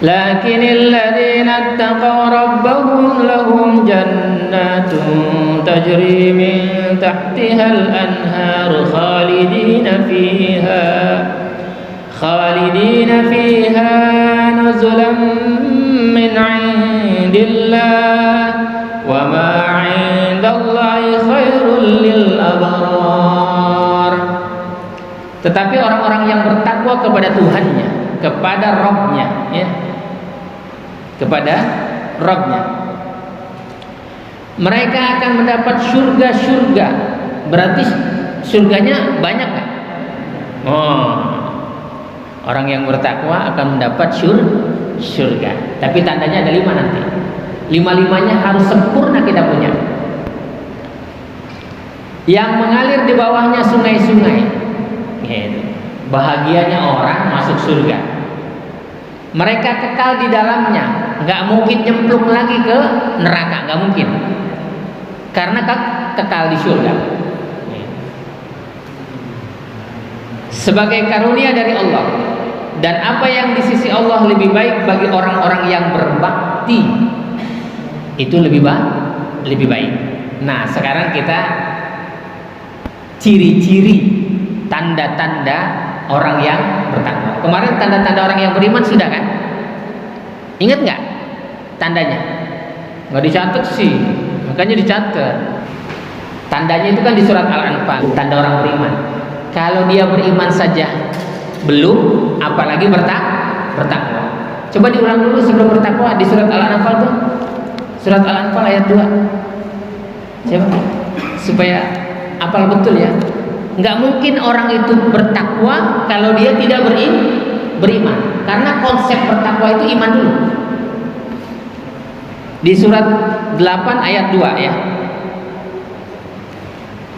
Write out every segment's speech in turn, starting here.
Lakinnal ladzina ittaqaw rabbahum lahum jannatun tajri min tahtihal anhar khalidina fiha nuzulan min 'indillah wa ma 'indallahi khairul lil abrar. Tetapi orang-orang yang bertakwa kepada Tuhannya, kepada Rabb-Nya, ya, kepada Rabb-Nya, mereka akan mendapat surga-surga. Berarti surganya banyak kan? Oh, orang yang bertakwa akan mendapat surga. Tapi tandanya ada 5 nanti. 5-5-nya harus sempurna kita punya. Yang mengalir di bawahnya sungai-sungai. Bahagianya orang masuk surga. Mereka kekal di dalamnya, nggak mungkin nyemplung lagi ke neraka, nggak mungkin, karena kekal di surga. Sebagai karunia dari Allah, dan apa yang di sisi Allah lebih baik bagi orang-orang yang berbakti, itu lebih baik. Nah, sekarang kita ciri-ciri, tanda-tanda orang yang bertakwa. Kemarin tanda-tanda orang yang beriman sudah kan? Ingat nggak tandanya? Nggak dicatat sih, makanya dicatat. Tandanya itu kan di surat Al-Anfal, tanda orang beriman. Kalau dia beriman saja belum, apalagi bertakwa. Coba diulang dulu sebelum bertakwa di surat Al-Anfal tuh. Surat Al-Anfal ayat 2. Coba supaya hafal betul ya. Nggak mungkin orang itu bertakwa kalau dia tidak beriman, karena konsep bertakwa itu iman dulu. Di surat 8 ayat 2 ya.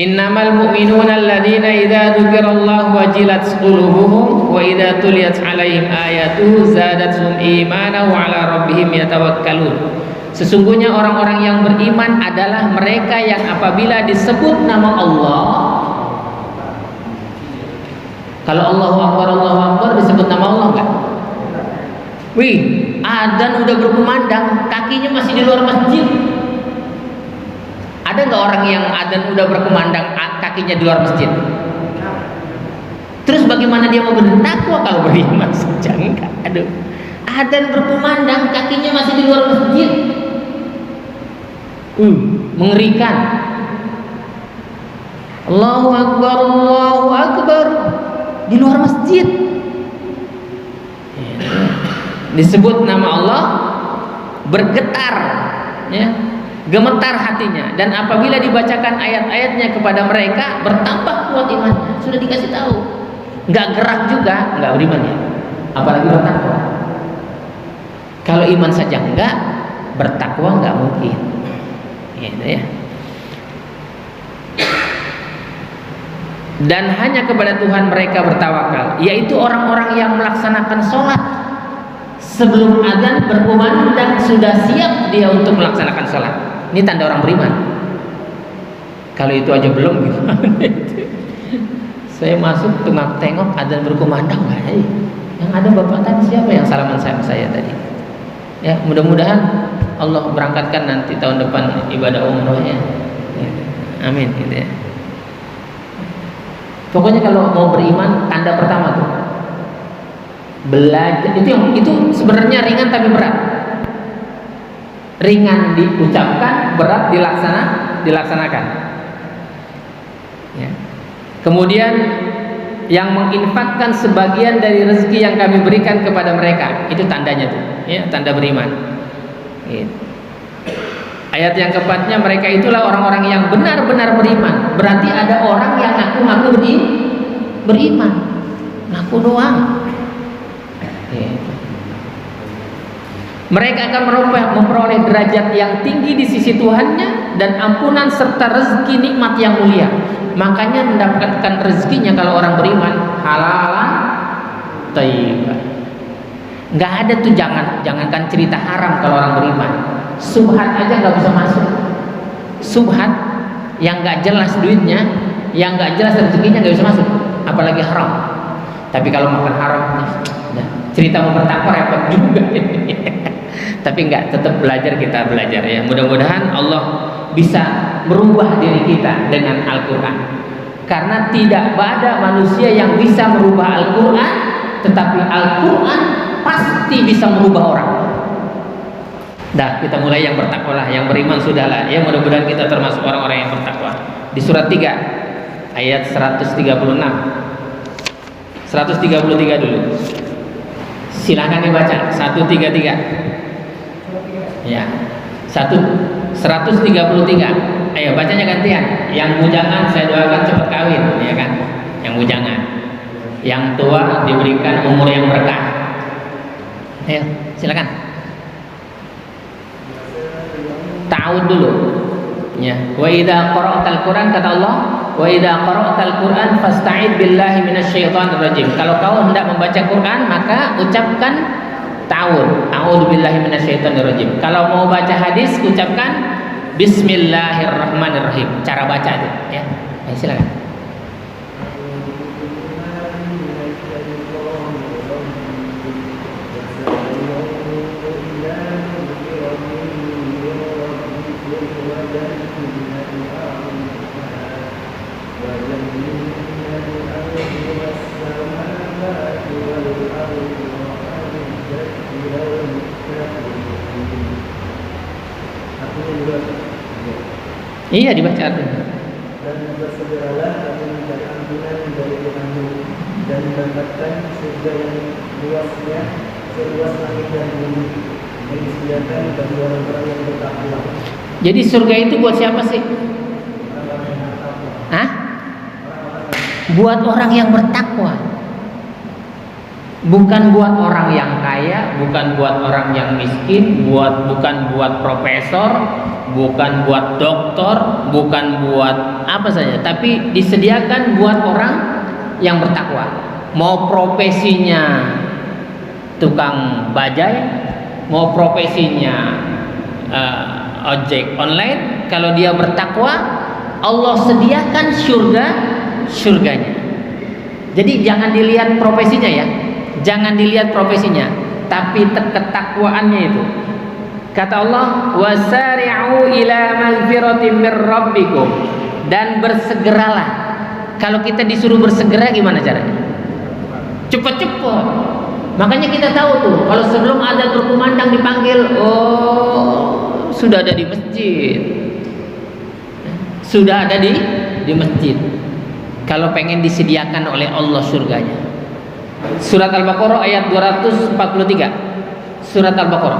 Innamal mu'minuna alladzina idza dzukirallahu wajilat qulubuhum wa idza tuliyat 'alaihim ayatuhu zadatuhum imanan wa 'ala rabbihim yatawakkalun. Sesungguhnya orang-orang yang beriman adalah mereka yang apabila disebut nama Allah, kalau Allahu Akbar disebut nama Allah enggak? Wih, adzan udah berkumandang, kakinya masih di luar masjid. Ada nggak orang yang adzan udah berkumandang, kakinya di luar masjid? Terus bagaimana dia mau bertakwa kalau beriman saja enggak? Aduh, adzan berkumandang, kakinya masih di luar masjid. Mengerikan. Allahu Akbar di luar masjid. Disebut nama Allah, bergetar, ya, gemetar hatinya, dan apabila dibacakan ayat-ayatnya kepada mereka bertambah kuat imannya. Sudah dikasih tahu, nggak gerak juga, nggak beriman ya, apalagi bertakwa. Kalau iman saja enggak, bertakwa nggak mungkin, gitu ya. Dan hanya kepada Tuhan mereka bertawakal, yaitu orang-orang yang melaksanakan sholat sebelum azan berkumandang sudah siap dia untuk melaksanakan sholat. Ini tanda orang beriman. Kalau itu aja belum, gimana? Saya masuk tengok azan berkumandang, nggak? Yang ada bapak tadi siapa yang salaman sama saya tadi? Ya, mudah-mudahan Allah berangkatkan nanti tahun depan ibadah umrohnya. Amin, gitu ya. Pokoknya kalau mau beriman, tanda pertama tuh belajar. Itu sebenarnya ringan tapi berat. Ringan diucapkan, berat dilaksanakan. Ya. Kemudian yang menginfakkan sebagian dari rezeki yang kami berikan kepada mereka, itu tandanya tuh, ya, tanda beriman. Gitu. Ayat yang keempatnya, mereka itulah orang-orang yang benar-benar beriman. Berarti ada orang yang ngaku-ngaku beriman, ngaku doang. Mereka akan memperoleh derajat yang tinggi di sisi Tuhannya dan ampunan serta rezeki nikmat yang mulia. Makanya mendapatkan rezekinya kalau orang beriman halalan thayyiban. Nggak ada tuh, jangankan cerita haram kalau orang beriman. Subhat aja nggak bisa masuk. Subhat yang nggak jelas duitnya, yang nggak jelas rezekinya nggak bisa masuk, apalagi haram. Tapi kalau makan haram, Cerita mau bertakwa repot juga. Tapi enggak, tetap kita belajar ya. Mudah-mudahan Allah bisa merubah diri kita dengan Al-Quran. Karena tidak ada manusia yang bisa merubah Al-Quran, tetapi Al-Quran pasti bisa merubah orang. Dah, kita mulai yang bertakwa lah, yang beriman sudahlah. Ya, mudah-mudahan kita termasuk orang-orang yang bertakwa. Di surat 3 ayat 136. 133 dulu. Silakan dibaca 133. Ya. 133. Ayo bacanya gantian. Yang bujangan saya doakan cepat kawin, ya kan? Yang bujangan. Yang tua diberikan umur yang berkah. Ayo, silakan. Ta'awud dulu. Ya. Wa idza qara'tal Qur'an, kata Allah, wa idza qara'tal Qur'an fasta'id billahi minasyaitonir rajim. Kalau kau hendak membaca Quran, maka ucapkan ta'awud. A'udzu billahi minasyaitonir rajim. Kalau mau baca hadis, ucapkan bismillahirrahmanirrahim. Cara baca itu, ya. Ayo, silakan. Iya, dibaca artinya. Dan bersegeralah kamu mencari ampunan dari Tuhanmu dan mendapatkan surga yang luasnya seluas langit dan bumi, yang disediakan bagi orang-orang yang bertakwa. Jadi surga itu buat siapa sih? Hah? Buat orang yang bertakwa. Bukan buat orang yang kaya, bukan buat orang yang miskin, bukan buat profesor, bukan buat doktor, bukan buat apa saja, tapi disediakan buat orang yang bertakwa. Mau profesinya tukang bajai, mau profesinya ojek online, kalau dia bertakwa, Allah sediakan surganya. Jadi jangan dilihat profesinya ya. Jangan dilihat profesinya, tapi ketakwaannya itu. Kata Allah, wasari'u ila magfiratin mir rabbikum, dan bersegeralah. Kalau kita disuruh bersegera gimana caranya? Cepat-cepat. Makanya kita tahu tuh, kalau sebelum adzan berkumandang dipanggil, oh sudah ada di masjid. Sudah ada di masjid. Kalau pengen disediakan oleh Allah surganya. Surat Al-Baqarah ayat 243. Surat Al-Baqarah.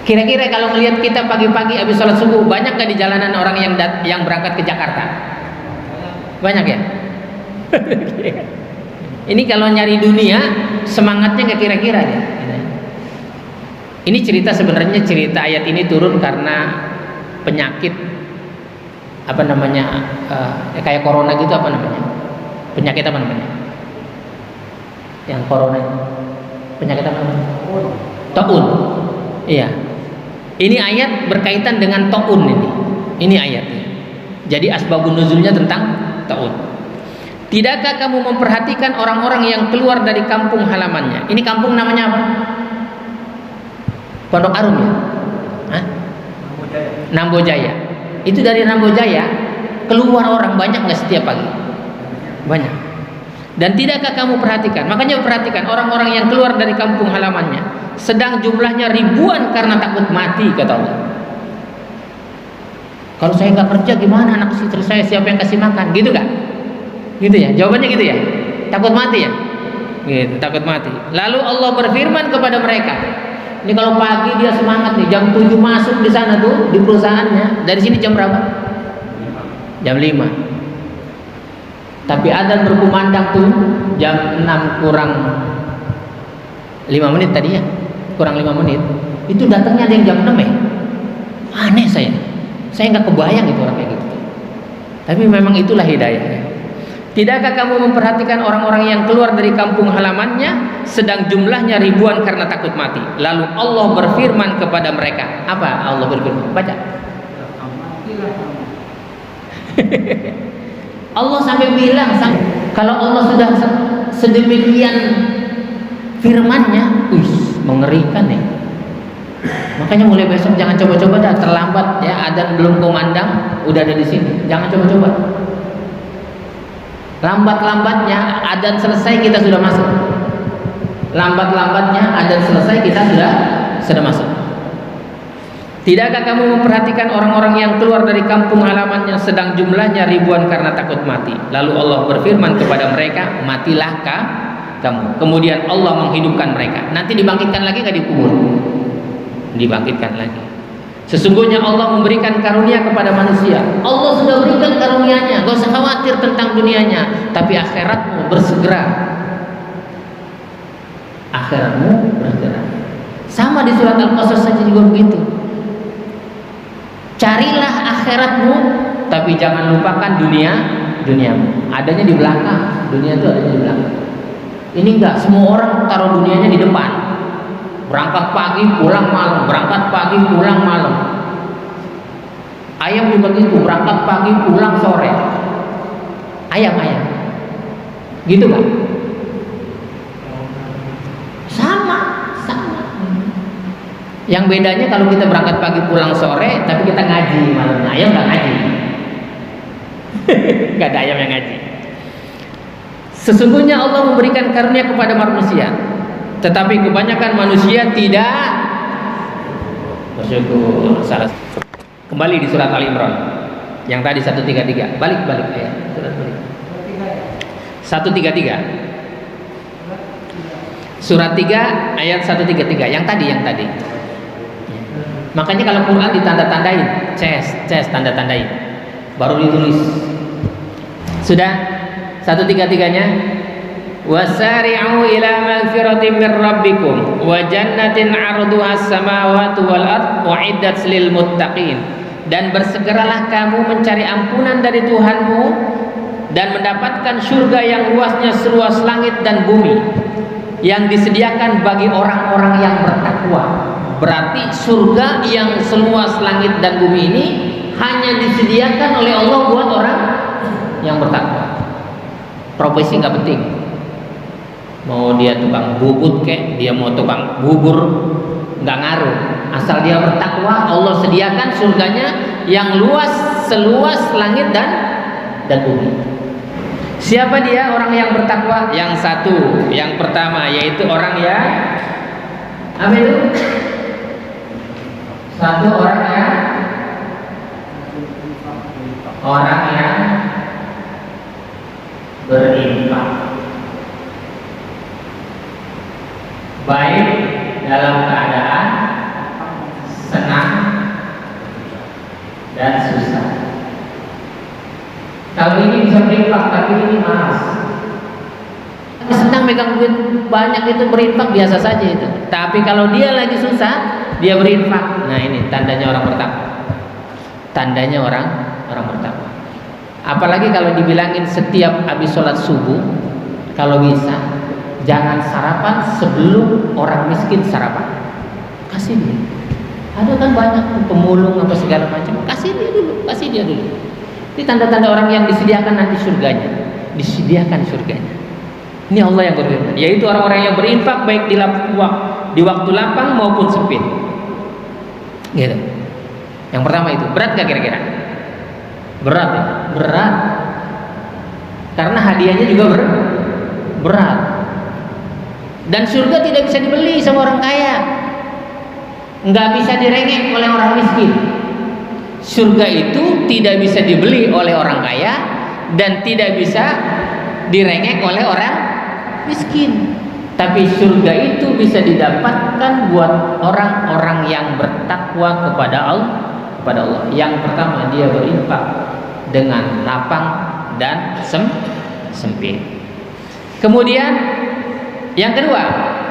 Kira-kira kalau melihat kita pagi-pagi habis sholat subuh, banyak gak di jalanan orang yang berangkat ke Jakarta? Banyak ya? Ini kalau nyari dunia, semangatnya gak kira-kira ya? Ini sebenarnya cerita ayat ini turun karena penyakit apa namanya, kayak corona gitu, apa namanya? Penyakit apa namanya? Yang corona itu penyakit apa namanya? Taun. Iya. Ini ayat berkaitan dengan taun ini. Ini ayatnya. Jadi asbabun nuzulnya tentang taun. Tidakkah kamu memperhatikan orang-orang yang keluar dari kampung halamannya? Ini kampung namanya apa? Pondok Arum ya? Hah? Nambojaya. Itu dari Nambojaya keluar orang banyak nggak setiap pagi? Banyak. Dan tidakkah kamu perhatikan? Makanya perhatikan orang-orang yang keluar dari kampung halamannya, sedang jumlahnya ribuan karena takut mati, kata Allah. Kalau saya nggak kerja gimana anak istri saya siapa yang kasih makan? Gitu gak? Gitu ya? Jawabannya gitu ya? Takut mati ya? Gitu, takut mati. Lalu Allah berfirman kepada mereka. Ini kalau pagi dia semangat nih, jam 7 masuk di sana tuh di perusahaannya. Dari sini jam berapa? Jam 5. Tapi adzan berkumandang tuh jam 6 kurang 5 menit tadi ya, kurang 5 menit. Itu datangnya ada yang jam 6 ya. Aneh saya nggak kebayang itu orang kayak gitu. Tapi memang itulah hidayah. Tidakkah kamu memperhatikan orang-orang yang keluar dari kampung halamannya, sedang jumlahnya ribuan karena takut mati. Lalu Allah berfirman kepada mereka. Apa Allah berfirman? Baca. Allah sampai bilang, kalau Allah sudah sedemikian firman-Nya, mengerikan ya. Makanya mulai besok jangan coba-coba dah, terlambat ya, adzan belum kumandang udah ada di sini. Jangan coba-coba. Lambat-lambatnya adzan selesai kita sudah masuk. Lambat-lambatnya adzan selesai kita sudah masuk. Tidakkah kamu memperhatikan orang-orang yang keluar dari kampung halamannya sedang jumlahnya ribuan karena takut mati? Lalu Allah berfirman kepada mereka, matilah kamu. Kemudian Allah menghidupkan mereka. Nanti dibangkitkan lagi nggak dikubur? Dibangkitkan lagi. Sesungguhnya Allah memberikan karunia kepada manusia. Allah sudah berikan karunia-Nya, gak usah khawatir tentang dunianya, tapi akhiratmu bersegera. Akhiratmu bersegera. Sama di surat Al-Qasas saja juga begitu. Carilah akhiratmu, tapi jangan lupakan duniamu. Adanya di belakang. Dunia itu adanya di belakang. Ini enggak, semua orang taruh dunianya di depan. Berangkat pagi pulang malam, berangkat pagi pulang malam. Ayam juga gitu, berangkat pagi pulang sore. Ayam gitu kan? Sama. Yang bedanya kalau kita berangkat pagi pulang sore, tapi kita ngaji malamnya. Ayam nggak ngaji. Nggak ada ayam yang ngaji. Sesungguhnya Allah memberikan karunia kepada manusia, tetapi kebanyakan manusia tidak bersyukur. Kembali di surat Al-Imran yang tadi 133. Balik ayat. Surat balik. 133. Surat 3 ayat 133 yang tadi. Makanya kalau Quran ditanda-tandain, tanda-tandain, baru ditulis. Sudah 133-nya. Wasari'u ila magfiratin min rabbikum wa jannatin 'arduha as-samawati wal ard u'iddat lil muttaqin. Dan bersegeralah kamu mencari ampunan dari Tuhanmu dan mendapatkan surga yang luasnya seluas langit dan bumi, yang disediakan bagi orang-orang yang bertakwa. Berarti surga yang seluas langit dan bumi ini hanya disediakan oleh Allah buat orang yang bertakwa. Profesi nggak penting. Mau dia tukang bubut kek, dia mau tukang bubur, nggak ngaruh. Asal dia bertakwa, Allah sediakan surganya yang luas seluas langit dan bumi. Siapa dia orang yang bertakwa? Yang satu, yang pertama yaitu orang yang apa itu? Satu orang yang berinfak, baik dalam keadaan senang dan susah. Kalau ini bisa berinfak, tapi ini malas. Senang megang duit banyak itu berinfak biasa saja itu. Tapi kalau dia lagi susah, dia berinfak. Nah ini tandanya orang bertakwa. Tandanya orang bertakwa. Apalagi kalau dibilangin setiap habis sholat subuh, kalau bisa jangan sarapan sebelum orang miskin sarapan. Kasih dia. Ada kan banyak pemulung apa segala macam. Kasih dia dulu. Ini tanda-tanda orang yang disediakan nanti surganya. Disediakan surganya. Ini Allah yang berfirman, yaitu orang-orang yang berinfak baik di waktu lapang maupun sempit. Gitu. Yang pertama itu berat gak kira-kira? Berat ya? Berat. Karena hadiahnya juga berat. Dan surga tidak bisa dibeli sama orang kaya, nggak bisa direngek oleh orang miskin. Surga itu tidak bisa dibeli oleh orang kaya dan tidak bisa direngek oleh orang miskin. Tapi surga itu bisa didapatkan buat orang-orang yang bertakwa kepada Allah. Yang pertama dia berinfak dengan lapang dan sempit. Kemudian yang kedua,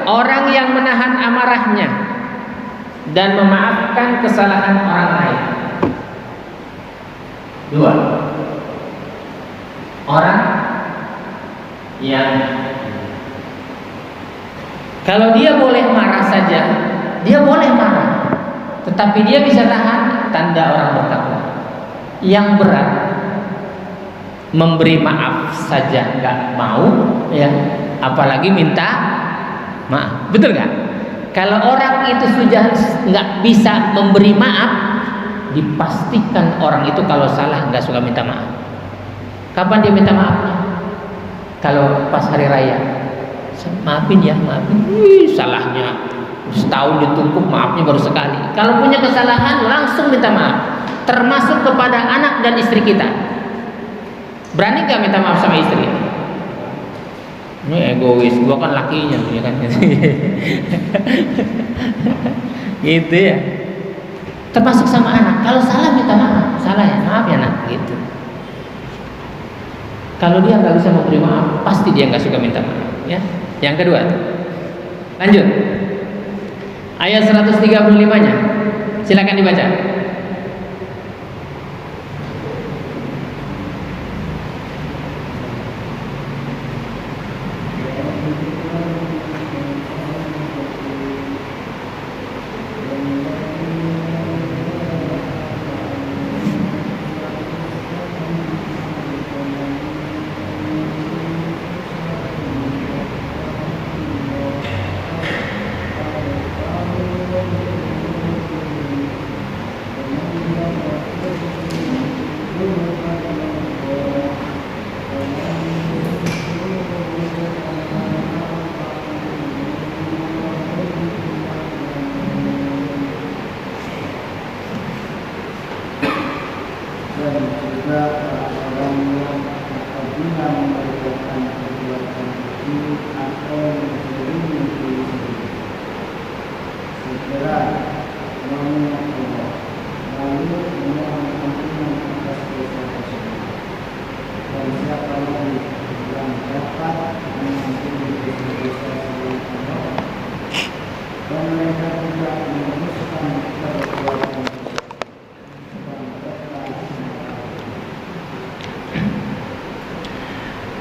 orang yang menahan amarahnya dan memaafkan kesalahan orang lain. Dua, orang yang kalau dia boleh marah saja, dia boleh marah, tetapi dia bisa tahan, tanda orang bertakwa. Yang berat, memberi maaf saja nggak mau, ya, apalagi minta maaf. Betul nggak? Kalau orang itu sudah nggak bisa memberi maaf, dipastikan orang itu kalau salah nggak suka minta maaf. Kapan dia minta maafnya? Kalau pas hari raya, maafin ya, maafin. Salahnya setahun ditumpuk, maafnya baru sekali. Kalau punya kesalahan langsung minta maaf. Termasuk kepada anak dan istri kita. Berani gak minta maaf sama istri? Ini egois, gua kan lakinya, ya kan? Gitu ya. Termasuk sama anak. Kalau salah minta maaf, salah ya, maaf ya nak, gitu. Kalau dia nggak bisa memberi maaf, pasti dia nggak suka minta maaf. Ya. Yang kedua, lanjut. Ayat 135-nya, silakan dibaca.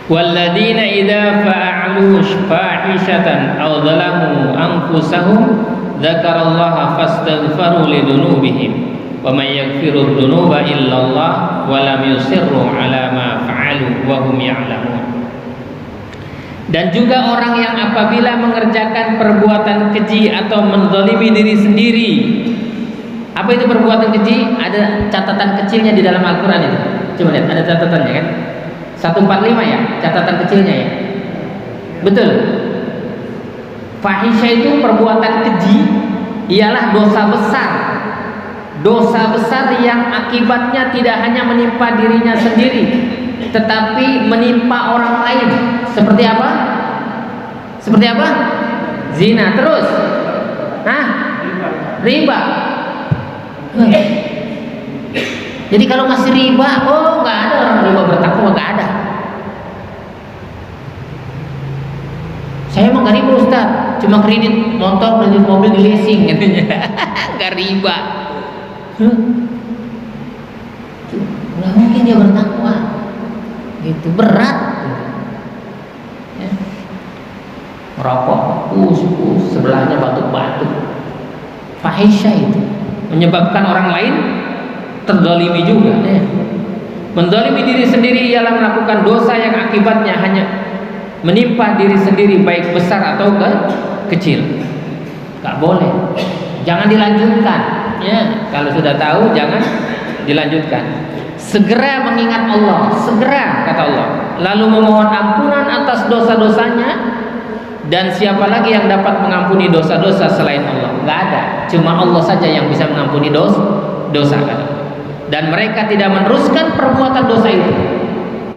Walladzina idza fa'alu fahishatan aw dzalamu anfusahum dzakarallaha fastaghfaru lidunubihim wa may yaghfiru dzunuba illallah wa lam yusirru ala ma fa'alu wa hum ya'lamun. Dan juga orang yang apabila mengerjakan perbuatan keji atau menzalimi diri sendiri. Apa itu perbuatan keji? Ada catatan kecilnya di dalam Al-Qur'an itu. Coba lihat, ada catatannya kan? 145 ya, catatan kecilnya ya. Betul. Fahisha itu perbuatan keji, ialah dosa besar. Dosa besar yang akibatnya tidak hanya menimpa dirinya sendiri, tetapi menimpa orang lain. Seperti apa? Seperti apa? Zina. Terus? Hah? Riba. Jadi kalau masih riba, oh nggak ada orang riba bertakwa, nggak ada. Saya emang nggak riba Ustaz, cuma kredit motor, kredit mobil di leasing, katanya. Nggak riba. Nggak mungkin dia bertakwa, gitu berat. Ya. Merokok, sebelahnya batuk-batuk. Fahisha itu menyebabkan orang lain terzalimi juga. Menzalimi diri sendiri ialah melakukan dosa yang akibatnya hanya menimpa diri sendiri, baik besar atau kecil. Gak boleh, jangan dilanjutkan ya. Kalau sudah tahu jangan dilanjutkan. Segera mengingat Allah, segera kata Allah, lalu memohon ampunan atas dosa-dosanya. Dan siapa lagi yang dapat mengampuni dosa-dosa selain Allah? Gak ada, cuma Allah saja yang bisa mengampuni dosa kata. Dan mereka tidak meneruskan perbuatan dosa itu.